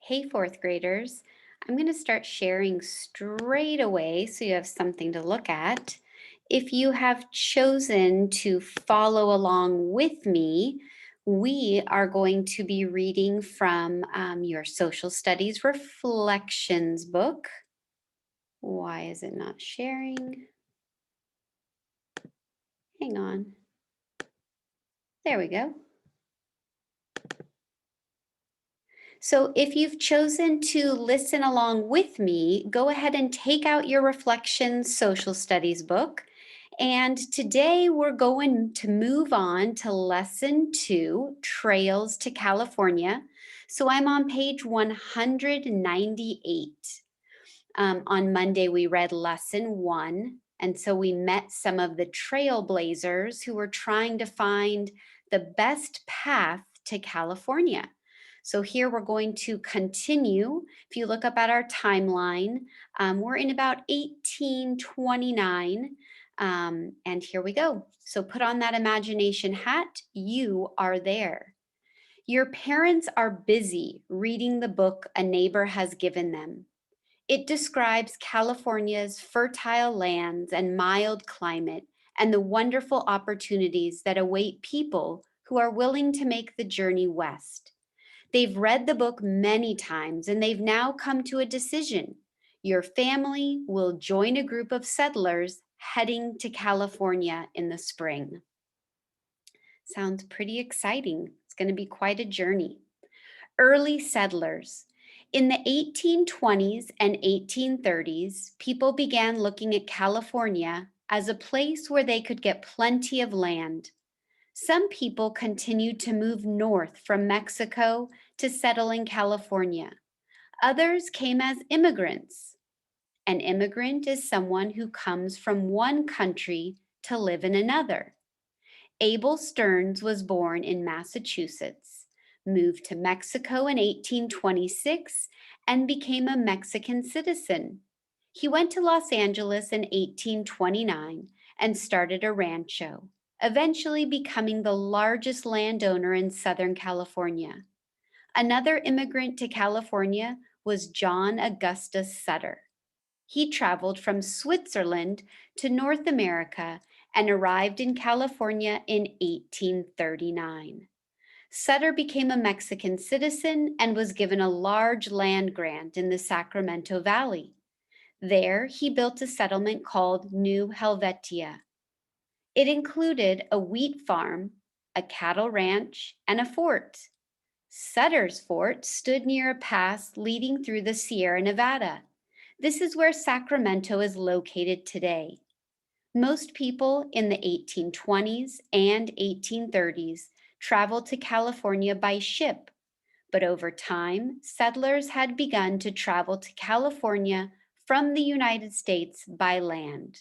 Hey, fourth graders. I'm going to start sharing straight away so you have something to look at. If you have chosen to follow along with me, we are going to be reading from your social studies reflections book. Why is it not sharing? Hang on. There we go. So if you've chosen to listen along with me, go ahead and take out your Reflections Social Studies book. And today we're going to move on to Lesson 2, Trails to California. So I'm on page 198. On Monday, we read Lesson 1. And so we met some of the trailblazers who were trying to find the best path to California. So here we're going to continue. If you look up at our timeline, we're in about 1829. And here we go. So put on that imagination hat. You are there. Your parents are busy reading the book a neighbor has given them. It describes California's fertile lands and mild climate and the wonderful opportunities that await people who are willing to make the journey west. They've read the book many times and they've now come to a decision. Your family will join a group of settlers heading to California in the spring. Sounds pretty exciting. It's going to be quite a journey. Early settlers. In the 1820s and 1830s, people began looking at California as a place where they could get plenty of land. Some people continued to move north from Mexico to settle in California. Others came as immigrants. An immigrant is someone who comes from one country to live in another. Abel Stearns was born in Massachusetts, moved to Mexico in 1826, and became a Mexican citizen. He went to Los Angeles in 1829 and started a rancho, eventually becoming the largest landowner in Southern California. Another immigrant to California was John Augustus Sutter. He traveled from Switzerland to North America and arrived in California in 1839. Sutter became a Mexican citizen and was given a large land grant in the Sacramento Valley. There, he built a settlement called New Helvetia. It included a wheat farm, a cattle ranch, and a fort. Sutter's Fort stood near a pass leading through the Sierra Nevada. This is where Sacramento is located today. Most people in the 1820s and 1830s traveled to California by ship, but over time, settlers had begun to travel to California from the United States by land.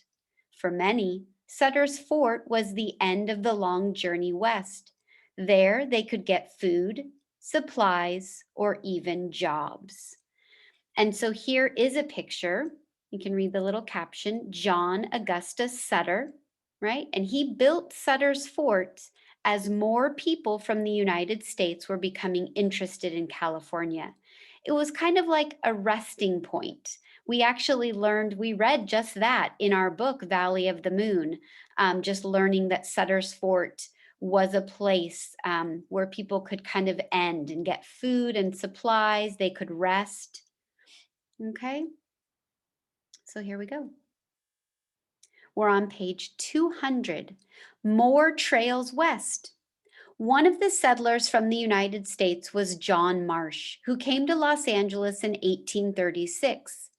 For many, Sutter's Fort was the end of the long journey west. There, they could get food, supplies, or even jobs. And so here is a picture. You can read the little caption, John Augustus Sutter, right? And he built Sutter's Fort as more people from the United States were becoming interested in California. It was kind of like a resting point. We actually learned, we read just that in our book, Valley of the Moon, just learning that Sutter's Fort was a place where people could kind of end and get food and supplies, they could rest. Okay, so here we go. We're on page 200, More Trails West. One of the settlers from the United States was John Marsh, who came to Los Angeles in 1836.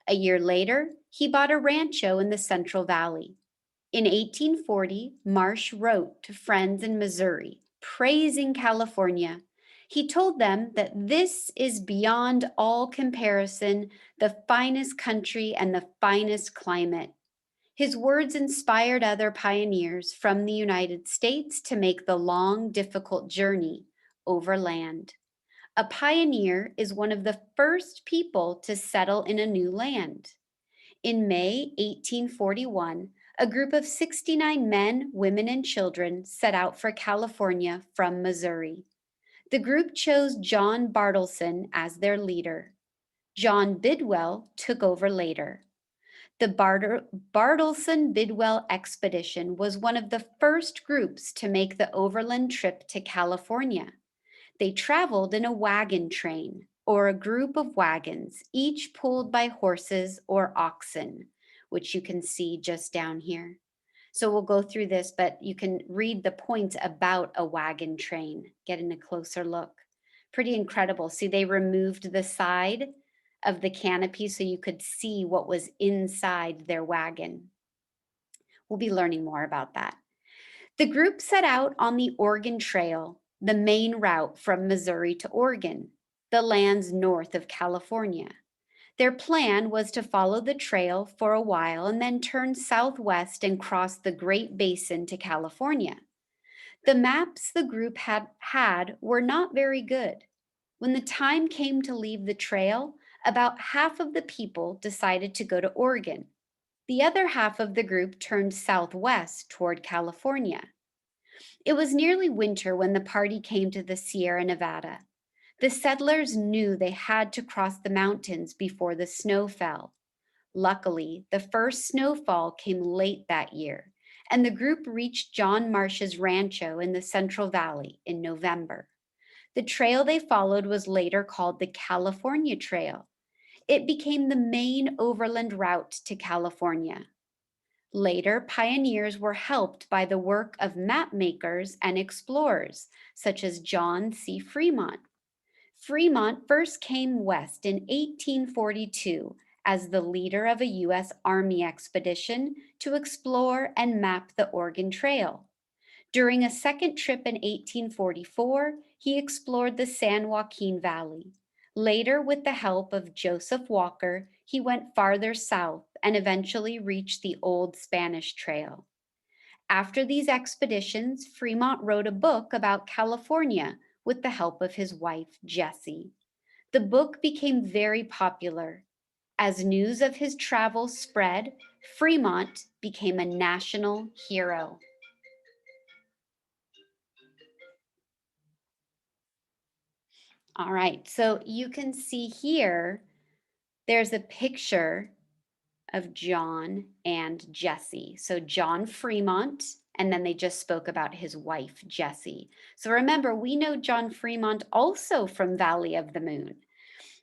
A year later, he bought a rancho in the Central Valley. In 1840, Marsh wrote to friends in Missouri, praising California. He told them that this is beyond all comparison the finest country and the finest climate. His words inspired other pioneers from the United States to make the long, difficult journey overland. A pioneer is one of the first people to settle in a new land. In May 1841, a group of 69 men, women, and children set out for California from Missouri. The group chose John Bartleson as their leader. John Bidwell took over later. The Bartleson Bidwell expedition was one of the first groups to make the overland trip to California. They traveled in a wagon train, or a group of wagons, each pulled by horses or oxen, which you can see just down here. So we'll go through this, but you can read the points about a wagon train, getting a closer look. Pretty incredible. See, they removed the side of the canopy so you could see what was inside their wagon. We'll be learning more about that. The group set out on the Oregon Trail, the main route from Missouri to Oregon, the lands north of California. Their plan was to follow the trail for a while and then turn southwest and cross the Great Basin to California. The maps the group had were not very good. When the time came to leave the trail, about half of the people decided to go to Oregon. The other half of the group turned southwest toward California. It was nearly winter when the party came to the Sierra Nevada. The settlers knew they had to cross the mountains before the snow fell. Luckily, the first snowfall came late that year, and the group reached John Marsh's rancho in the Central Valley in November. The trail they followed was later called the California Trail. It became the main overland route to California. Later, pioneers were helped by the work of map makers and explorers, such as John C. Fremont. Fremont first came west in 1842 as the leader of a U.S. Army expedition to explore and map the Oregon Trail. During a second trip in 1844, he explored the San Joaquin Valley. Later, with the help of Joseph Walker, he went farther south and eventually reached the Old Spanish Trail. After these expeditions, Fremont wrote a book about California with the help of his wife, Jessie. The book became very popular. As news of his travels spread, Fremont became a national hero. All right, so you can see here, there's a picture of John and Jessie. So John Fremont, and then they just spoke about his wife, Jessie. So remember, we know John Fremont also from Valley of the Moon.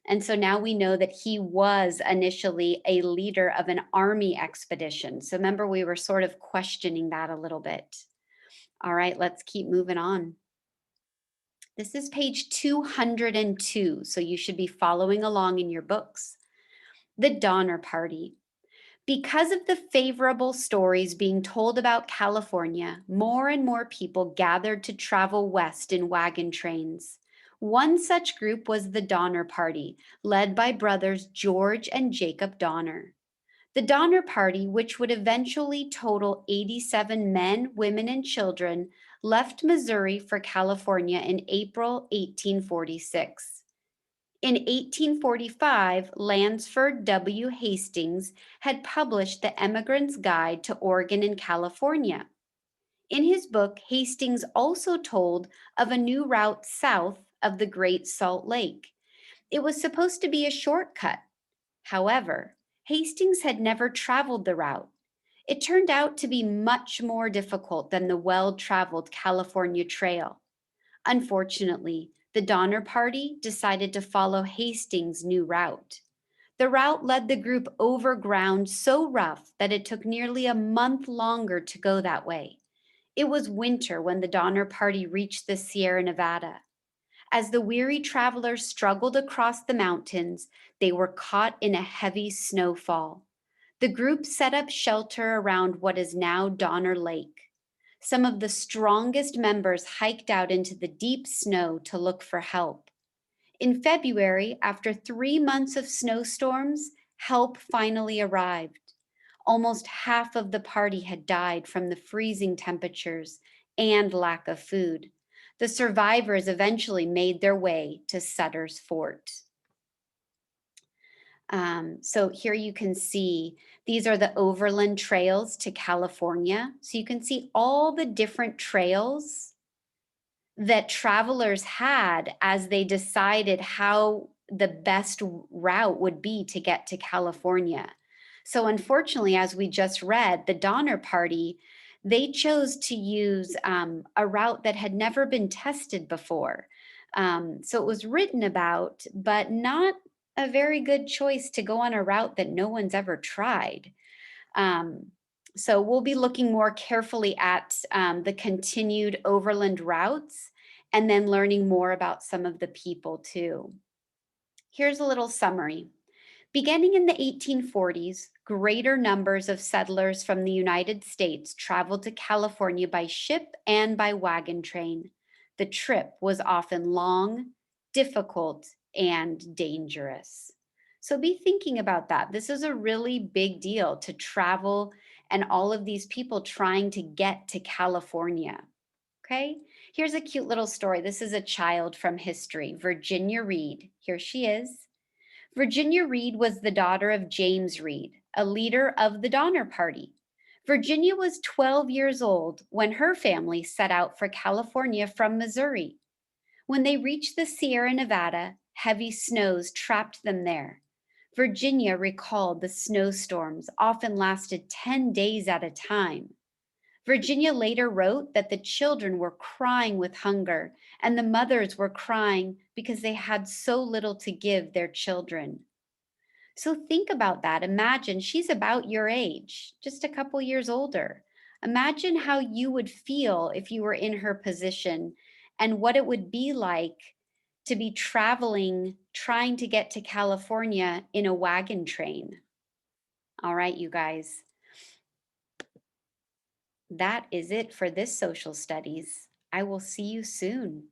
And so now we know that he was initially a leader of an army expedition. So remember, we were sort of questioning that a little bit. All right, let's keep moving on. This is page 202, so you should be following along in your books. The Donner Party. Because of the favorable stories being told about California, more and more people gathered to travel west in wagon trains. One such group was the Donner Party, led by brothers George and Jacob Donner. The Donner Party, which would eventually total 87 men, women, and children, left Missouri for California in April 1846. In 1845, Lansford W. Hastings had published The Emigrant's Guide to Oregon and California. In his book, Hastings also told of a new route south of the Great Salt Lake. It was supposed to be a shortcut. However, Hastings had never traveled the route. It turned out to be much more difficult than the well-traveled California Trail. Unfortunately, the Donner Party decided to follow Hastings' new route. The route led the group over ground so rough that it took nearly a month longer to go that way. It was winter when the Donner Party reached the Sierra Nevada. As the weary travelers struggled across the mountains, they were caught in a heavy snowfall. The group set up shelter around what is now Donner Lake. Some of the strongest members hiked out into the deep snow to look for help. In February, after 3 months of snowstorms, help finally arrived. Almost half of the party had died from the freezing temperatures and lack of food. The survivors eventually made their way to Sutter's Fort. So here you can see, these are the overland trails to California. So you can see all the different trails that travelers had as they decided how the best route would be to get to California. So, unfortunately, as we just read, the Donner Party, they chose to use a route that had never been tested before. So, it was written about, but not a very good choice to go on a route that no one's ever tried. Um, so we'll be looking more carefully at the continued overland routes and then learning more about some of the people too. Here's a little summary. Beginning in the 1840s, greater numbers of settlers from the United States traveled to California by ship and by wagon train. The trip was often long, difficult, and dangerous. So be thinking about that. This is a really big deal to travel and all of these people trying to get to California. Okay, here's a cute little story. This is a child from history, Virginia Reed. Here she is. Virginia Reed was the daughter of James Reed, a leader of the Donner Party. Virginia was 12 years old when her family set out for California from Missouri. When they reached the Sierra Nevada, heavy snows trapped them there. Virginia recalled the snowstorms often lasted 10 days at a time. Virginia later wrote that the children were crying with hunger and the mothers were crying because they had so little to give their children. So think about that. Imagine she's about your age, just a couple years older. Imagine how you would feel if you were in her position and what it would be like to be traveling, trying to get to California in a wagon train. All right, you guys, that is it for this social studies. I will see you soon.